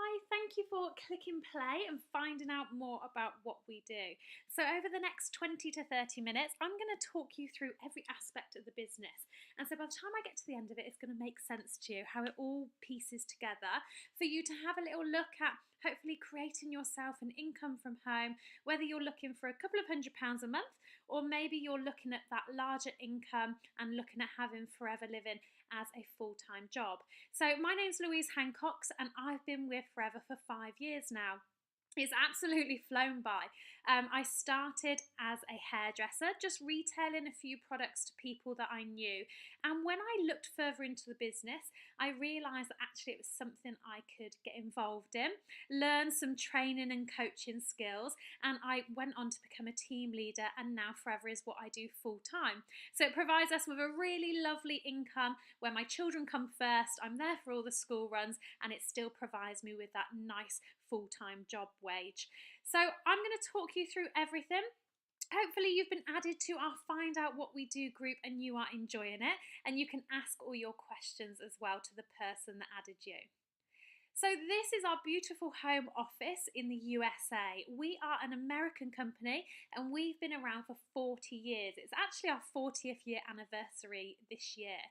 Hi, thank you for clicking play and finding out more about what we do. So, over the next 20 to 30 minutes, I'm going to talk you through every aspect of the business. And so, by the time I get to the end of it, it's going to make sense to you how it all pieces together for you to have a little look at hopefully creating yourself an income from home, whether you're looking for a couple of £100 a month or maybe you're looking at that larger income and looking at having forever living as a full-time job. So my name's Louise Hancox and I've been with Forever for 5 years now. It's absolutely flown by. I started as a hairdresser, just retailing a few products to people that I knew. And when I looked further into the business, I realised that actually it was something I could get involved in, learn some training and coaching skills, and I went on to become a team leader. And now Forever is what I do full time. So it provides us with a really lovely income where my children come first. I'm there for all the school runs, and it still provides me with that nice full-time job wage. So I'm going to talk you through everything. Hopefully you've been added to our Find Out What We Do group and you are enjoying it, and you can ask all your questions as well to the person that added you. So this is our beautiful home office in the USA. We are an American company and we've been around for 40 years. It's actually our 40th year anniversary this year.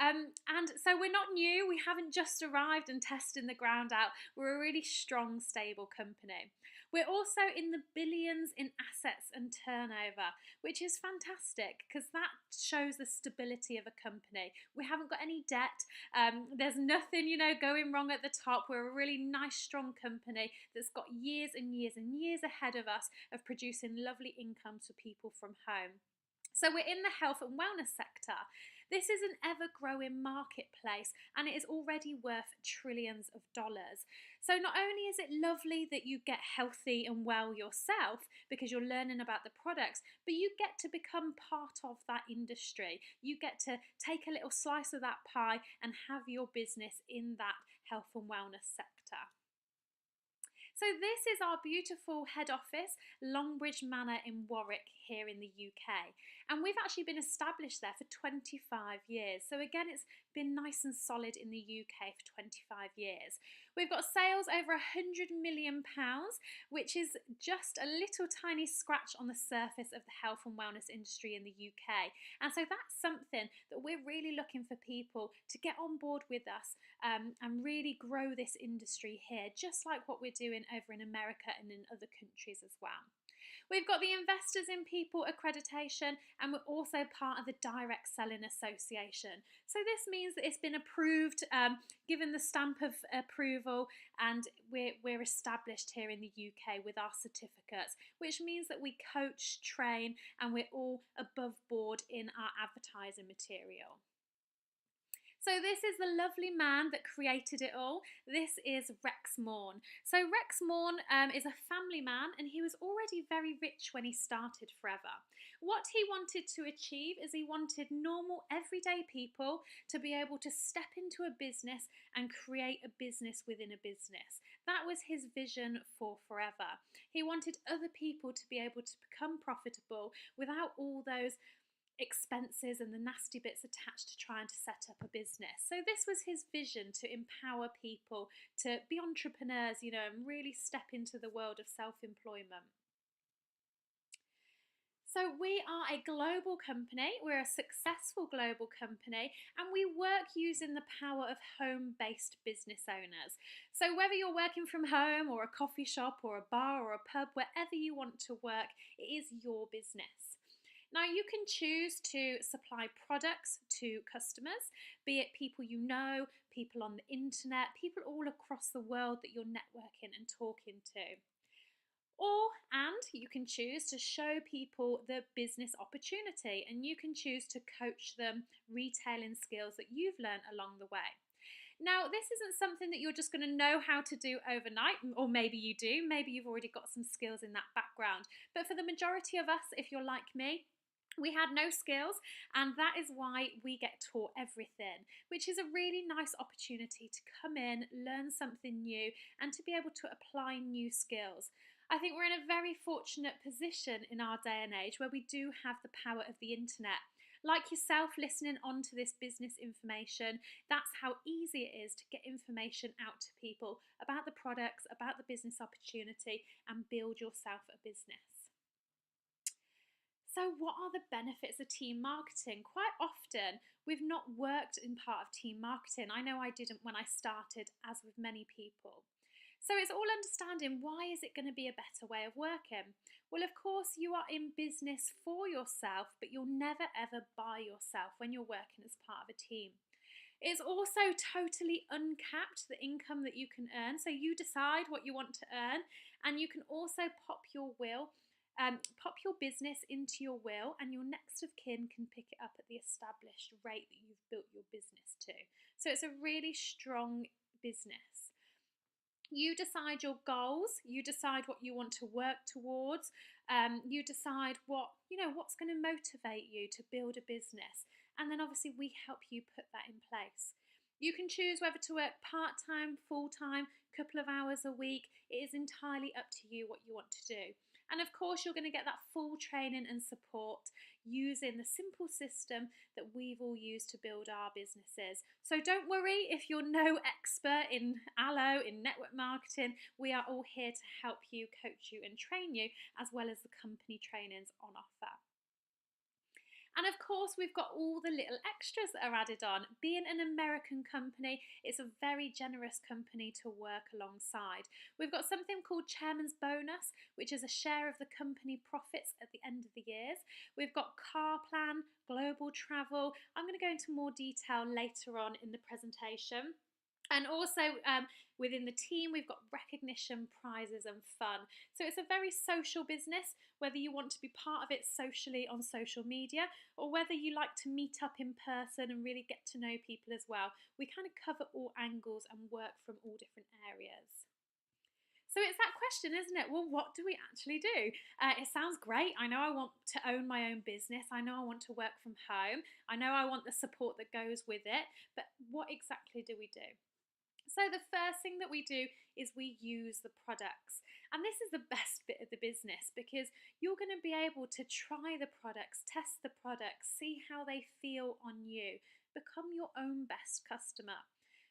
And so we're not new, we haven't just arrived and testing the ground out. We're a really strong, stable company. We're also in the billions in assets and turnover, which is fantastic because that shows the stability of a company. We haven't got any debt. There's nothing, going wrong at the top. We're a really nice, strong company that's got years and years and years ahead of us of producing lovely incomes for people from home. So we're in the health and wellness sector. This is an ever-growing marketplace and it is already worth trillions of dollars. So not only is it lovely that you get healthy and well yourself because you're learning about the products, but you get to become part of that industry. You get to take a little slice of that pie and have your business in that health and wellness sector. So this is our beautiful head office, Longbridge Manor in Warwick here in the UK. And we've actually been established there for 25 years. So again, it's been nice and solid in the UK for 25 years. We've got sales over £100 million, which is just a little tiny scratch on the surface of the health and wellness industry in the UK. And so that's something that we're really looking for people to get on board with us and really grow this industry here, just like what we're doing over in America and in other countries as well. We've got the Investors in People accreditation and we're also part of the Direct Selling Association. So this means that it's been approved, given the stamp of approval, and we're established here in the UK with our certificates, which means that we coach, train, and we're all above board in our advertising material. So this is the lovely man that created it all. This is Rex Morn. So Rex Morn is a family man and he was already very rich when he started Forever. What he wanted to achieve is he wanted normal, everyday people to be able to step into a business and create a business within a business. That was his vision for Forever. He wanted other people to be able to become profitable without all those expenses and the nasty bits attached to trying to set up a business. So this was his vision, to empower people to be entrepreneurs, and really step into the world of self-employment. So we are a global company, we're a successful global company, and we work using the power of home-based business owners. So whether you're working from home or a coffee shop or a bar or a pub, wherever you want to work, it is your business. Now you can choose to supply products to customers, be it people you know, people on the internet, people all across the world that you're networking and talking to. And you can choose to show people the business opportunity and you can choose to coach them retailing skills that you've learned along the way. Now, this isn't something that you're just going to know how to do overnight, or maybe you do, maybe you've already got some skills in that background. But for the majority of us, if you're like me, we had no skills, and that is why we get taught everything, which is a really nice opportunity to come in, learn something new, and to be able to apply new skills. I think we're in a very fortunate position in our day and age where we do have the power of the internet. Like yourself listening onto this business information, that's how easy it is to get information out to people about the products, about the business opportunity, and build yourself a business. So, what are the benefits of team marketing? Quite often, we've not worked in part of team marketing. I know I didn't when I started, as with many people. So, it's all understanding, why is it going to be a better way of working? Well, of course, you are in business for yourself, but you'll never ever buy yourself when you're working as part of a team. It's also totally uncapped, the income that you can earn. So you decide what you want to earn, and you can also pop your business into your will, and your next of kin can pick it up at the established rate that you've built your business to. So it's a really strong business. You decide your goals, you decide what you want to work towards, you decide what's going to motivate you to build a business, and then obviously we help you put that in place. You can choose whether to work part-time, full-time, couple of hours a week. It is entirely up to you what you want to do. And of course, you're going to get that full training and support using the simple system that we've all used to build our businesses. So don't worry if you're no expert in Allo, in network marketing. We are all here to help you, coach you, and train you, as well as the company trainings on offer. And of course, we've got all the little extras that are added on. Being an American company, it's a very generous company to work alongside. We've got something called Chairman's Bonus, which is a share of the company profits at the end of the years. We've got car plan, global travel. I'm going to go into more detail later on in the presentation. And also within the team, we've got recognition, prizes, and fun. So it's a very social business, whether you want to be part of it socially on social media, or whether you like to meet up in person and really get to know people as well. We kind of cover all angles and work from all different areas. So it's that question, isn't it? Well, what do we actually do? It sounds great. I know I want to own my own business. I know I want to work from home. I know I want the support that goes with it. But what exactly do we do? So the first thing that we do is we use the products. And this is the best bit of the business, because you're going to be able to try the products, test the products, see how they feel on you, become your own best customer.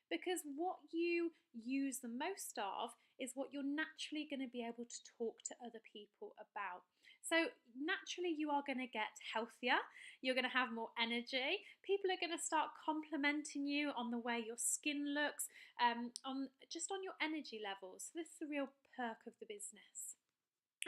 Because what you use the most of is what you're naturally going to be able to talk to other people about. So naturally you are going to get healthier, you're going to have more energy, people are going to start complimenting you on the way your skin looks, on your energy levels. So this is the real perk of the business.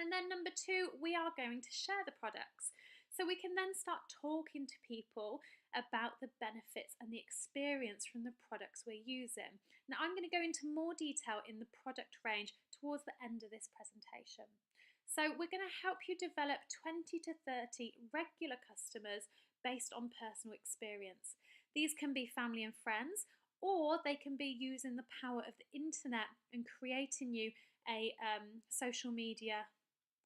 And then number 2, we are going to share the products. So we can then start talking to people about the benefits and the experience from the products we're using. Now I'm going to go into more detail in the product range towards the end of this presentation. So we're going to help you develop 20 to 30 regular customers based on personal experience. These can be family and friends, or they can be using the power of the internet and creating you a social media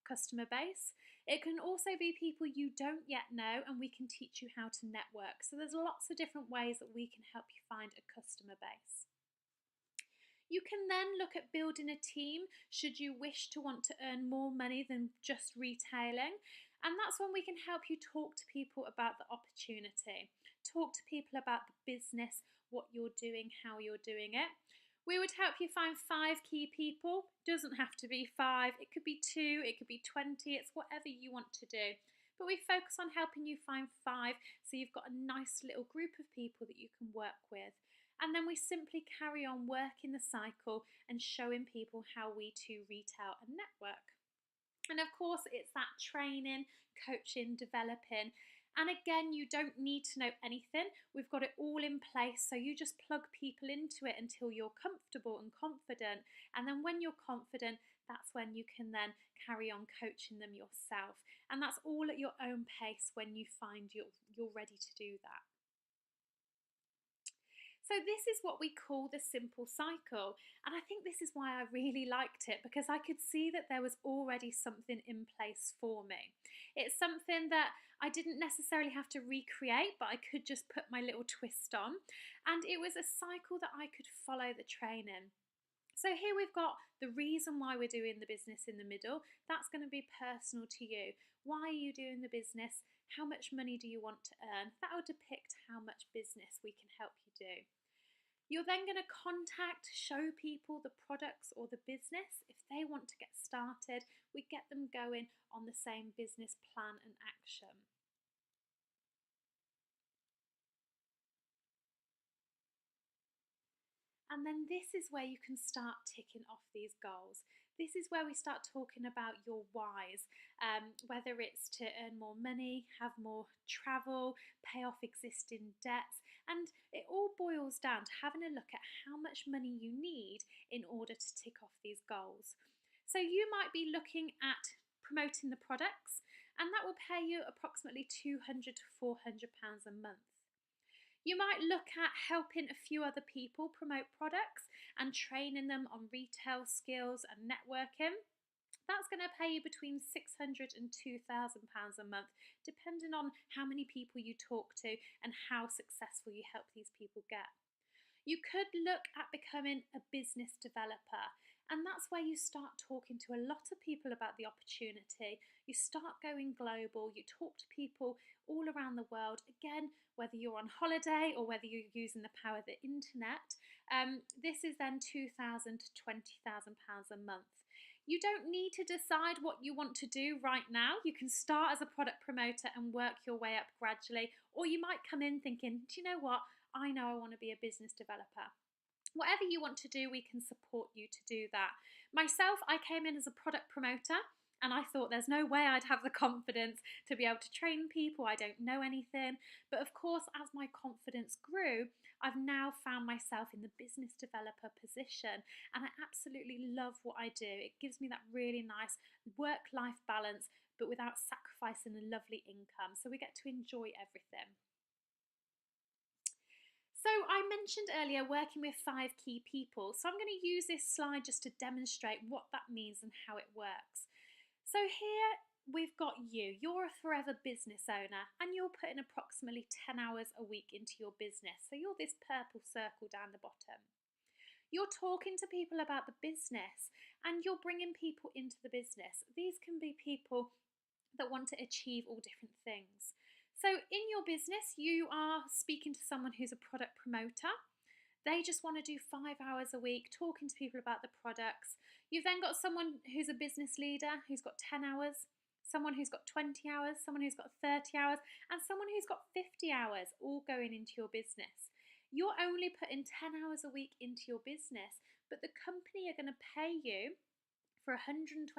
customer base. It can also be people you don't yet know, and we can teach you how to network. So there's lots of different ways that we can help you find a customer base. You can then look at building a team should you wish to want to earn more money than just retailing. And that's when we can help you talk to people about the opportunity, talk to people about the business, what you're doing, how you're doing it. We would help you find 5 key people. Doesn't have to be 5, it could be 2, it could be 20, it's whatever you want to do. But we focus on helping you find 5, so you've got a nice little group of people that you can work with. And then we simply carry on working the cycle and showing people how we too retail and network. And of course, it's that training, coaching, developing. And again, you don't need to know anything. We've got it all in place. So you just plug people into it until you're comfortable and confident. And then when you're confident, that's when you can then carry on coaching them yourself. And that's all at your own pace when you find you're ready to do that. So this is what we call the simple cycle, and I think this is why I really liked it, because I could see that there was already something in place for me. It's something that I didn't necessarily have to recreate, but I could just put my little twist on, and it was a cycle that I could follow the training. So here we've got the reason why we're doing the business in the middle. That's going to be personal to you. Why are you doing the business? how much money do you want to earn? That will depict how much business we can help you do. You're then going to contact, show people the products or the business. If they want to get started, we get them going on the same business plan and action. And then this is where you can start ticking off these goals. This is where we start talking about your whys, whether it's to earn more money, have more travel, pay off existing debts. And it all boils down to having a look at how much money you need in order to tick off these goals. So you might be looking at promoting the products, and that will pay you approximately £200 to £400 a month. You might look at helping a few other people promote products and training them on retail skills and networking. That's going to pay you between £600 and £2,000 a month, depending on how many people you talk to and how successful you help these people get. You could look at becoming a business developer, and that's where you start talking to a lot of people about the opportunity. You start going global, you talk to people all around the world. Again, whether you're on holiday or whether you're using the power of the internet, this is then £2,000 to £20,000 a month. You don't need to decide what you want to do right now. You can start as a product promoter and work your way up gradually, or you might come in thinking, do you know what? I know I want to be a business developer. Whatever you want to do, we can support you to do that. Myself, I came in as a product promoter, and I thought there's no way I'd have the confidence to be able to train people. I don't know anything. But of course, as my confidence grew, I've now found myself in the business developer position, and I absolutely love what I do. It gives me that really nice work-life balance, but without sacrificing a lovely income. So we get to enjoy everything. So I mentioned earlier working with 5 key people. So I'm going to use this slide just to demonstrate what that means and how it works. So here we've got you. You're a forever business owner, and you're putting approximately 10 hours a week into your business. So you're this purple circle down the bottom. You're talking to people about the business, and you're bringing people into the business. These can be people that want to achieve all different things. So in your business, you are speaking to someone who's a product promoter. They just want to do 5 hours a week talking to people about the products. You've then got someone who's a business leader who's got 10 hours, someone who's got 20 hours, someone who's got 30 hours, and someone who's got 50 hours all going into your business. You're only putting 10 hours a week into your business, but the company are going to pay you for 125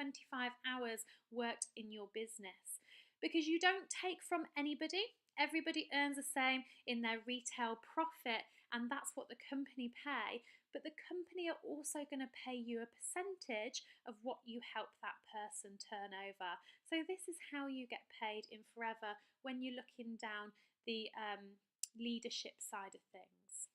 hours worked in your business, because you don't take from anybody. Everybody earns the same in their retail profit, and that's what the company pay. But the company are also going to pay you a percentage of what you help that person turn over. So this is how you get paid in Forever when you're looking down the leadership side of things.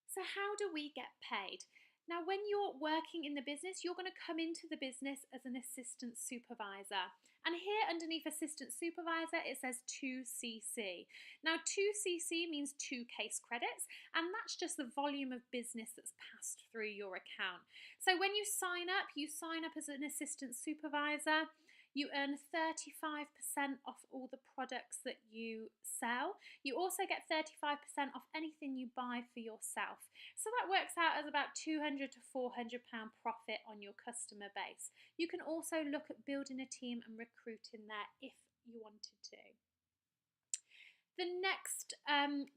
So how do we get paid? Now, when you're working in the business, you're going to come into the business as an assistant supervisor. And here underneath assistant supervisor, it says 2cc. Now, 2cc means 2 case credits, and that's just the volume of business that's passed through your account. So when you sign up as an assistant supervisor. You earn 35% off all the products that you sell. You also get 35% off anything you buy for yourself. So that works out as about £200 to £400 profit on your customer base. You can also look at building a team and recruiting there if you wanted to. The next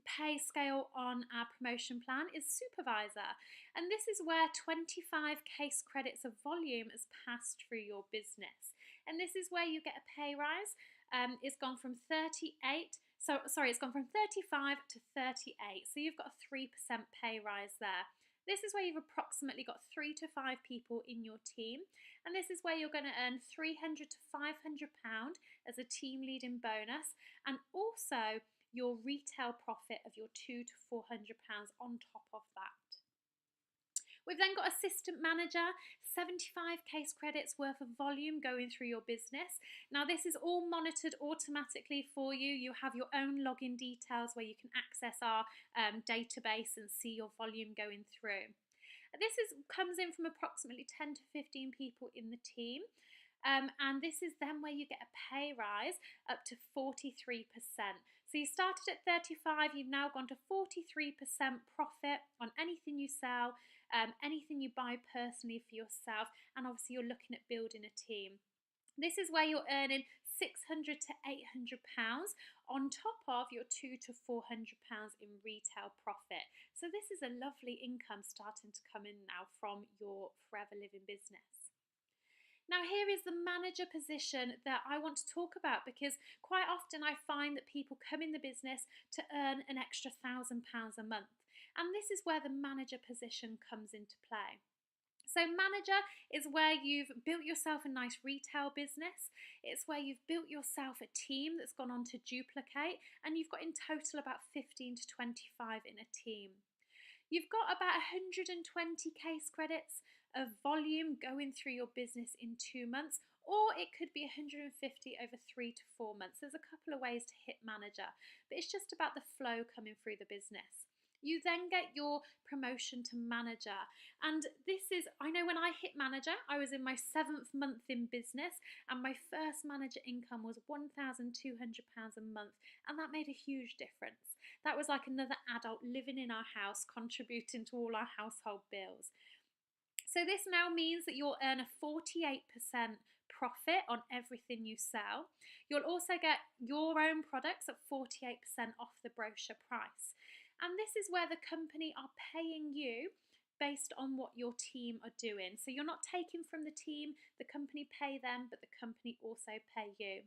pay scale on our promotion plan is supervisor, and this is where 25 case credits of volume is passed through your business, and this is where you get a pay rise. It's gone from 35 to 38, so you've got a 3% pay rise there. This is where you've approximately got 3 to 5 people in your team, and this is where you're going to earn £300 to £500 as a team leading bonus, and also your retail profit of your £200 to £400 on top of that. We've then got assistant manager, 75 case credits worth of volume going through your business. Now this is all monitored automatically for you. You have your own login details where you can access our database and see your volume going through. This comes in from approximately 10 to 15 people in the team. And this is then where you get a pay rise up to 43%. So you started at 35, you've now gone to 43% profit on anything you sell, anything you buy personally for yourself, and obviously you're looking at building a team. This is where you're earning £600 to £800 on top of your £200 to £400 in retail profit. So this is a lovely income starting to come in now from your Forever Living business. Now, here is the manager position that I want to talk about, because quite often I find that people come in the business to earn an extra £1,000 a month. And this is where the manager position comes into play. So manager is where you've built yourself a nice retail business. It's where you've built yourself a team that's gone on to duplicate, and you've got in total about 15 to 25 in a team. You've got about 120 case credits of volume going through your business in 2 months, or it could be 150 over 3 to 4 months. There's a couple of ways to hit manager, but it's just about the flow coming through the business. You then get your promotion to manager. And this is, I know when I hit manager, I was in my 7th month in business, and my first manager income was £1,200 a month. And that made a huge difference. That was like another adult living in our house, contributing to all our household bills. So this now means that you'll earn a 48% profit on everything you sell. You'll also get your own products at 48% off the brochure price. And this is where the company are paying you based on what your team are doing. So you're not taking from the team, the company pay them, but the company also pay you.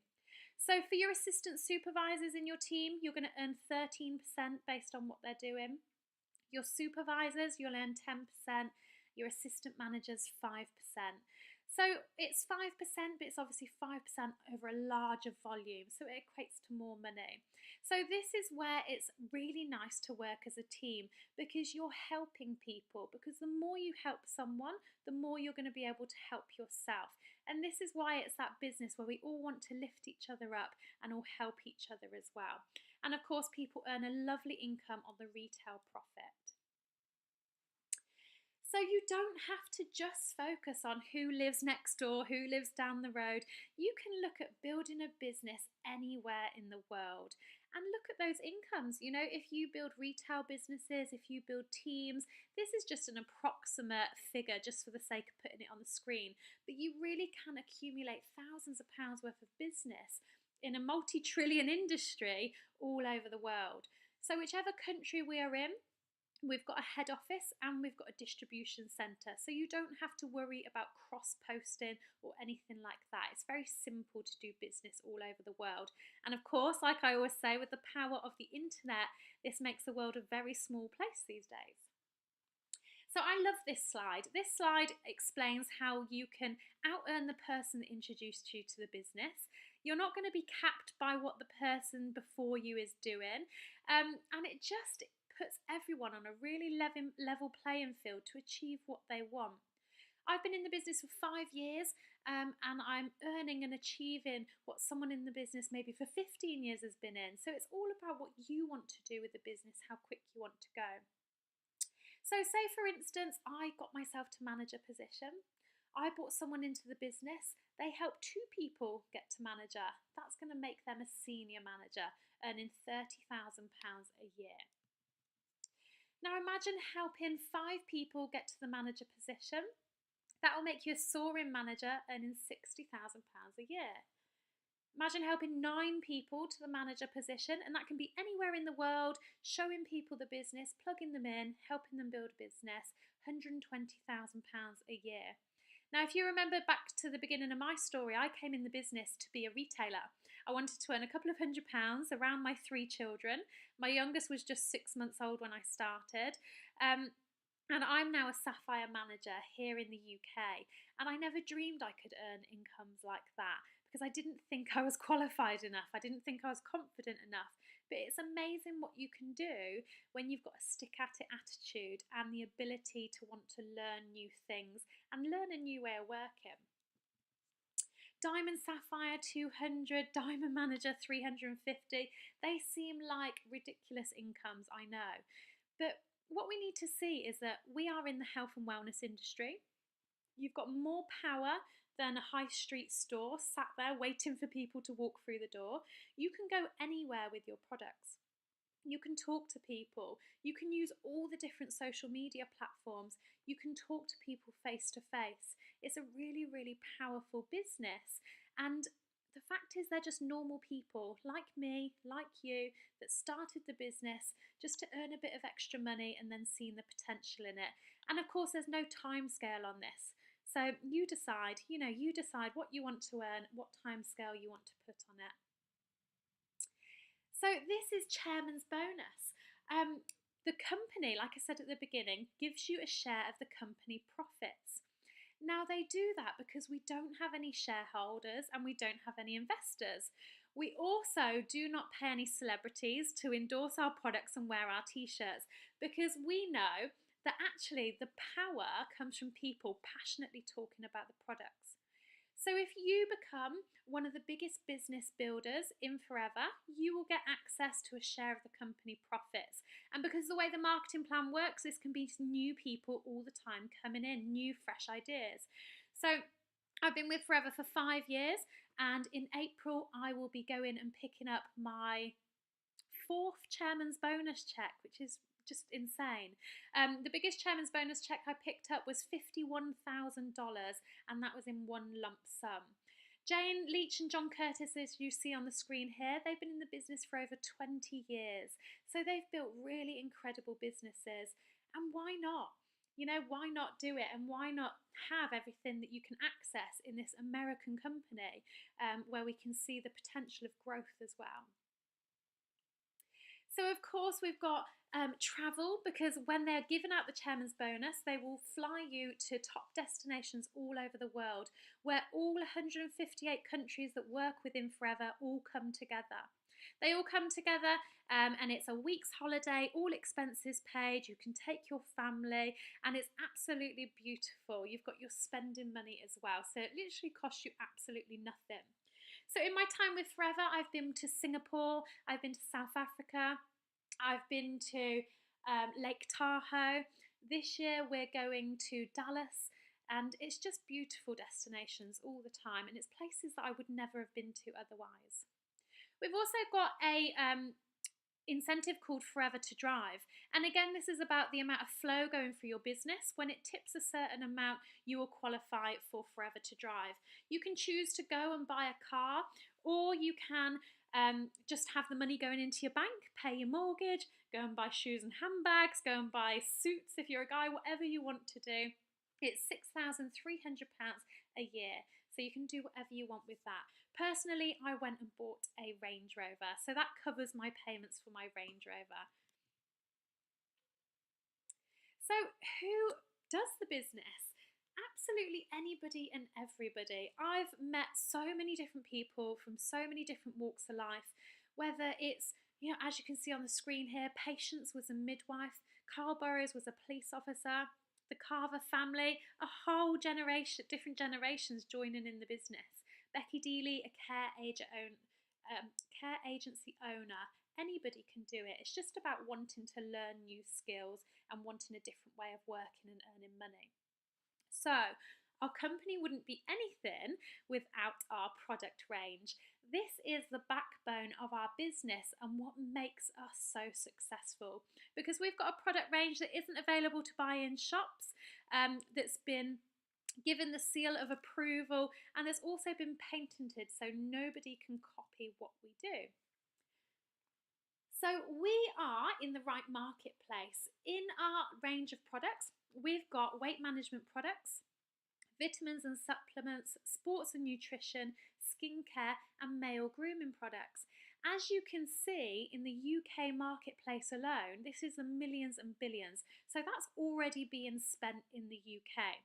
So for your assistant supervisors in your team, you're going to earn 13% based on what they're doing. Your supervisors, you'll earn 10%. Your assistant managers, 5%. So it's 5%, but it's obviously 5% over a larger volume, so it equates to more money. So this is where it's really nice to work as a team, because you're helping people, because the more you help someone, the more you're going to be able to help yourself. And this is why it's that business where we all want to lift each other up and all help each other as well. And of course, people earn a lovely income on the retail profit. So you don't have to just focus on who lives next door, who lives down the road. You can look at building a business anywhere in the world and look at those incomes. You know, if you build retail businesses, if you build teams, this is just an approximate figure just for the sake of putting it on the screen. But you really can accumulate thousands of pounds worth of business in a multi-trillion industry all over the world. So whichever country we are in, we've got a head office and we've got a distribution centre, so you don't have to worry about cross-posting or anything like that. It's very simple to do business all over the world. And of course, like I always say, with the power of the internet, this makes the world a very small place these days. So I love this slide. This slide explains how you can out-earn the person that introduced you to the business. You're not going to be capped by what the person before you is doing, and it just puts everyone on a really level playing field to achieve what they want. I've been in the business for 5 years, and I'm earning and achieving what someone in the business maybe for 15 years has been in. So it's all about what you want to do with the business, how quick you want to go. So say for instance, I got myself to manager position. I brought someone into the business. They helped 2 people get to manager. That's going to make them a senior manager, earning £30,000 a year. Now imagine helping 5 people get to the manager position. That will make you a soaring manager, earning £60,000 a year. Imagine helping 9 people to the manager position, and that can be anywhere in the world, showing people the business, plugging them in, helping them build a business, £120,000 a year. Now, if you remember back to the beginning of my story, I came in the business to be a retailer. I wanted to earn a couple of £100 around my 3 children. My youngest was just 6 months old when I started. And I'm now a Sapphire manager here in the UK. And I never dreamed I could earn incomes like that, because I didn't think I was qualified enough. I didn't think I was confident enough. But it's amazing what you can do when you've got a stick-at-it attitude and the ability to want to learn new things and learn a new way of working. Diamond Sapphire 200, Diamond Manager 350. They seem like ridiculous incomes, I know. But what we need to see is that we are in the health and wellness industry. You've got more power than a high street store sat there waiting for people to walk through the door. You can go anywhere with your products. You can talk to people. You can use all the different social media platforms. You can talk to people face to face. It's a really, really powerful business. And the fact is, they're just normal people like me, like you, that started the business just to earn a bit of extra money and then seen the potential in it. And of course, there's no time scale on this. So you decide, you decide what you want to earn, what time scale you want to put on it. So this is Chairman's Bonus. The company, like I said at the beginning, gives you a share of the company profits. Now they do that because we don't have any shareholders and we don't have any investors. We also do not pay any celebrities to endorse our products and wear our t-shirts, because we know that actually the power comes from people passionately talking about the products. So if you become one of the biggest business builders in Forever, you will get access to a share of the company profits. And because the way the marketing plan works, this can be new people all the time coming in, new fresh ideas. So I've been with Forever for 5 years, and in April I will be going and picking up my 4th Chairman's Bonus check, which is just insane. The biggest Chairman's Bonus check I picked up was $51,000, and that was in one lump sum. Jane Leach and John Curtis, as you see on the screen here, they've been in the business for over 20 years. So they've built really incredible businesses. And why not? Why not do it? And why not have everything that you can access in this American company, where we can see the potential of growth as well? So of course we've got travel, because when they're giving out the Chairman's Bonus, they will fly you to top destinations all over the world, where all 158 countries that work within Forever all come together. They all come together, and it's a week's holiday, all expenses paid. You can take your family, and it's absolutely beautiful. You've got your spending money as well, so it literally costs you absolutely nothing. So in my time with Forever, I've been to Singapore, I've been to South Africa, I've been to Lake Tahoe. This year we're going to Dallas, and it's just beautiful destinations all the time, and it's places that I would never have been to otherwise. We've also got a incentive called Forever to Drive, and again this is about the amount of flow going through your business. When it tips a certain amount, you will qualify for Forever to Drive. You can choose to go and buy a car, or you can just have the money going into your bank, pay your mortgage, go and buy shoes and handbags, go and buy suits if you're a guy, whatever you want to do. It's £6,300 a year, so you can do whatever you want with that. Personally, I went and bought a Range Rover, so that covers my payments for my Range Rover. So who does the business? Absolutely anybody and everybody. I've met so many different people from so many different walks of life, whether it's, as you can see on the screen here, Patience was a midwife, Carl Burrows was a police officer, the Carver family, a whole generation, different generations joining in the business. Becky Dealey, a care agency owner. Anybody can do it. It's just about wanting to learn new skills and wanting a different way of working and earning money. So our company wouldn't be anything without our product range. This is the backbone of our business and what makes us so successful, because we've got a product range that isn't available to buy in shops, that's been given the seal of approval, and there's also been patented, so nobody can copy what we do. So we are in the right marketplace. In our range of products, we've got weight management products, vitamins and supplements, sports and nutrition, skincare, and male grooming products. As you can see in the UK marketplace alone, this is the millions and billions, so that's already being spent in the UK.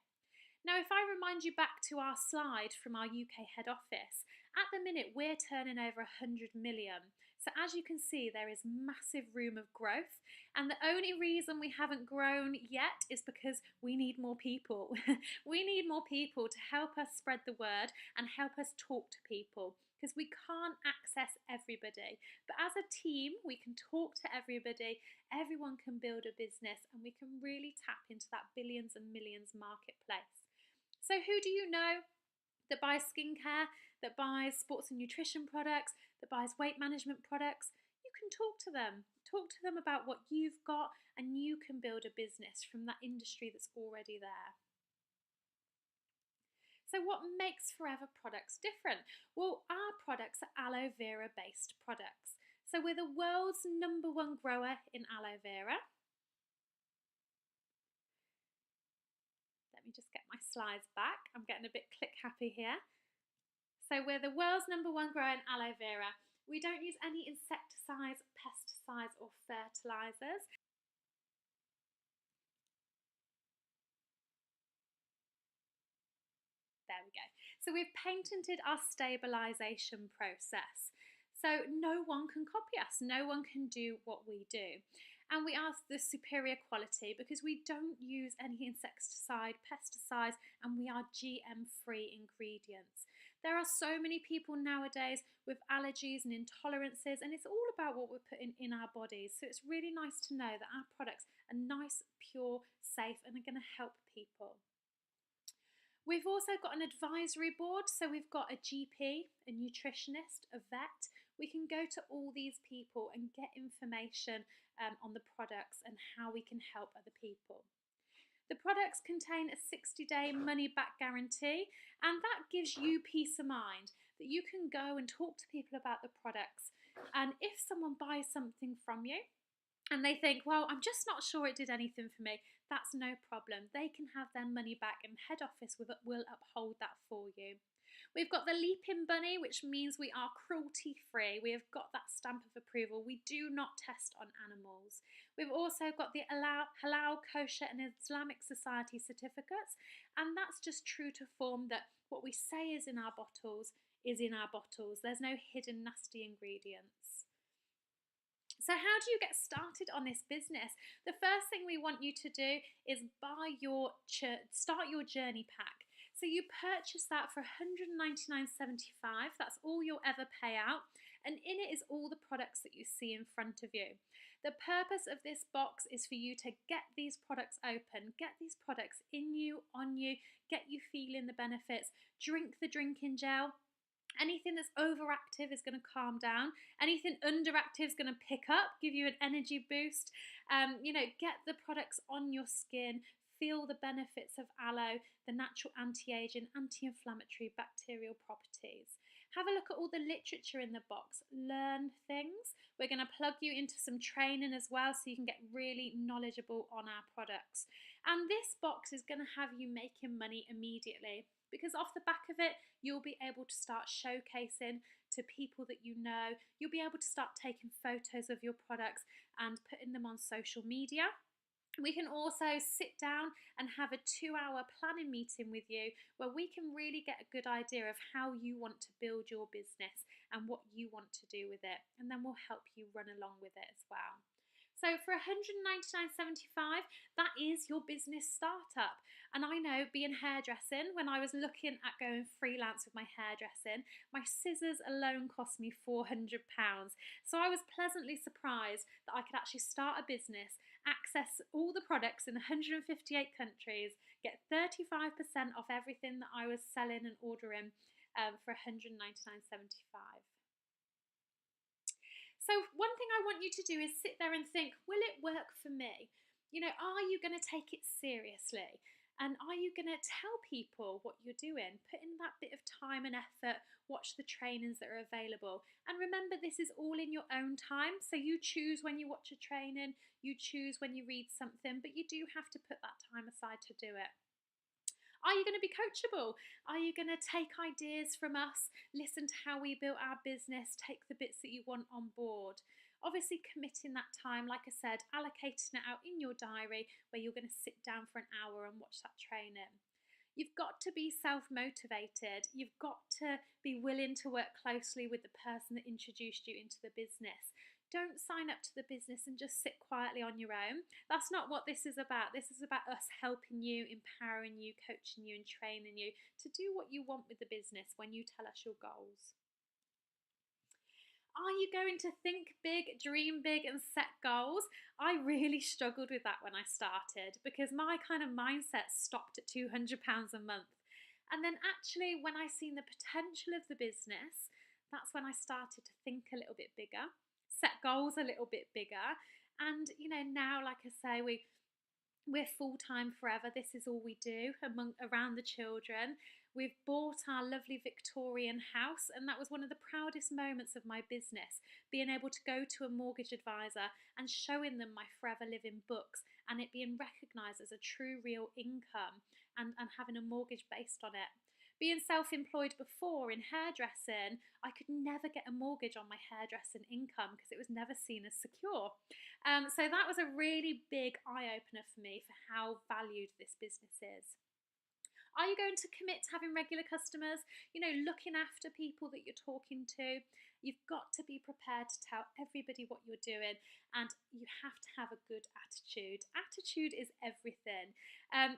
Now, if I remind you back to our slide from our UK head office, at the minute we're turning over 100 million. So as you can see, there is massive room of growth, and the only reason we haven't grown yet is because we need more people. We need more people to help us spread the word and help us talk to people, because we can't access everybody. But as a team, we can talk to everybody, everyone can build a business, and we can really tap into that billions and millions marketplace. So who do you know? that buys skincare, that buys sports and nutrition products, that buys weight management products. You can talk to them. Talk to them about what you've got, and you can build a business from that industry that's already there. So, what makes Forever products different? Well, our products are aloe vera based products. So, we're the world's #1 grower in aloe vera. Let me just get my slides back. I'm getting a bit click happy here. So we're the world's #1 grower in aloe vera. We don't use any insecticides, pesticides or fertilizers. There we go. So we've patented our stabilization process. So no one can copy us. No one can do what we do. And we are the superior quality because we don't use any insecticide, pesticides, and we are GM-free ingredients. There are so many people nowadays with allergies and intolerances, and it's all about what we're putting in our bodies. So it's really nice to know that our products are nice, pure, safe, and are going to help people. We've also got an advisory board, so we've got a GP, a nutritionist, a vet. We can go to all these people and get information on the products and how we can help other people. The products contain a 60-day money-back guarantee, and that gives you peace of mind that you can go and talk to people about the products. And if someone buys something from you, and they think, well, I'm just not sure it did anything for me, that's no problem. They can have their money back and head office will uphold that for you. We've got the Leaping Bunny, which means we are cruelty free. We have got that stamp of approval. We do not test on animals. We've also got the Halal, Kosher and Islamic Society certificates, and that's just true to form that what we say is in our bottles is in our bottles. There's no hidden nasty ingredients. So how do you get started on this business? The first thing we want you to do is start your journey pack. So you purchase that for $199.75. That's all you'll ever pay out. And in it is all the products that you see in front of you. The purpose of this box is for you to get these products open, get these products in you, on you, get you feeling the benefits, drink the drinking gel. Anything that's overactive is going to calm down. Anything underactive is going to pick up, give you an energy boost. Get the products on your skin. Feel the benefits of aloe, the natural anti-aging, anti-inflammatory bacterial properties. Have a look at all the literature in the box. Learn things. We're going to plug you into some training as well so you can get really knowledgeable on our products. And this box is going to have you making money immediately, because off the back of it, you'll be able to start showcasing to people that you know. You'll be able to start taking photos of your products and putting them on social media. We can also sit down and have a 2-hour planning meeting with you where we can really get a good idea of how you want to build your business and what you want to do with it. And then we'll help you run along with it as well. So for $199.75, that is your business startup. And I know, being hairdressing, when I was looking at going freelance with my hairdressing, my scissors alone cost me £400. So I was pleasantly surprised that I could actually start a business, access all the products in 158 countries, get 35% off everything that I was selling and ordering for $199.75. So one thing I want you to do is sit there and think, will it work for me? Are you going to take it seriously? And are you going to tell people what you're doing? Put in that bit of time and effort, watch the trainings that are available. And remember, this is all in your own time. So you choose when you watch a training, you choose when you read something, but you do have to put that time aside to do it. Are you going to be coachable? Are you going to take ideas from us, listen to how we built our business, take the bits that you want on board? Obviously committing that time, like I said, allocating it out in your diary where you're going to sit down for an hour and watch that training. You've got to be self-motivated. You've got to be willing to work closely with the person that introduced you into the business. Don't sign up to the business and just sit quietly on your own. That's not what this is about. This is about us helping you, empowering you, coaching you and training you to do what you want with the business when you tell us your goals. Are you going to think big, dream big and set goals? I really struggled with that when I started because my kind of mindset stopped at £200 a month. And then actually, when I seen the potential of the business, that's when I started to think a little bit bigger, set goals a little bit bigger. And, now, like I say, we're full time forever. This is all we do around the children. We've bought our lovely Victorian house, and that was one of the proudest moments of my business, being able to go to a mortgage advisor and showing them my Forever Living books and it being recognised as a true, real income and having a mortgage based on it. Being self employed before in hairdressing, I could never get a mortgage on my hairdressing income because it was never seen as secure. So that was a really big eye opener for me for how valued this business is. Are you going to commit to having regular customers? Looking after people that you're talking to. You've got to be prepared to tell everybody what you're doing, and you have to have a good attitude. Attitude is everything.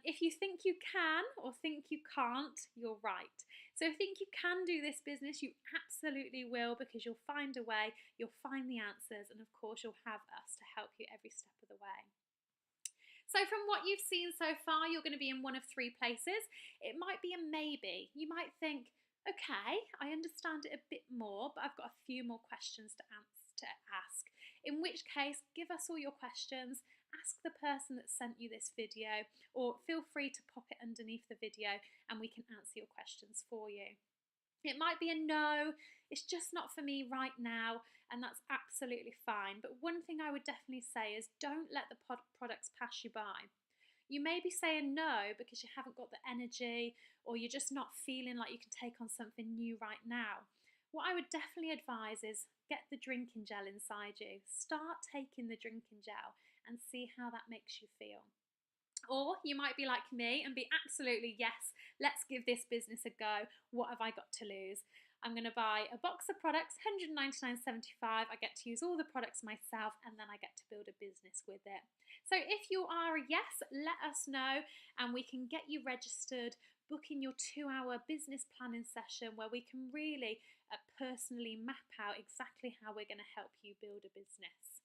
If you think you can or think you can't, you're right. So if you think you can do this business, you absolutely will, because you'll find a way, you'll find the answers, and of course, you'll have us to help you every step of the way. So from what you've seen so far, you're going to be in one of three places. It might be a maybe. You might think, okay, I understand it a bit more, but I've got a few more questions to ask. In which case, give us all your questions, ask the person that sent you this video, or feel free to pop it underneath the video and we can answer your questions for you. It might be a no, it's just not for me right now, and that's absolutely fine. But one thing I would definitely say is don't let the products pass you by. You may be saying no because you haven't got the energy, or you're just not feeling like you can take on something new right now. What I would definitely advise is get the drinking gel inside you. Start taking the drinking gel and see how that makes you feel. Or you might be like me and be absolutely, yes, let's give this business a go. What have I got to lose? I'm going to buy a box of products, £199.75. I get to use all the products myself, and then I get to build a business with it. So if you are a yes, let us know and we can get you registered, book in your 2-hour business planning session where we can really personally map out exactly how we're going to help you build a business.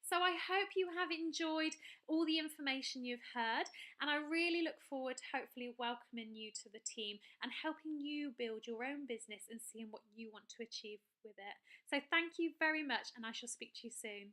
So I hope you have enjoyed all the information you've heard, and I really look forward to hopefully welcoming you to the team and helping you build your own business and seeing what you want to achieve with it. So thank you very much, and I shall speak to you soon.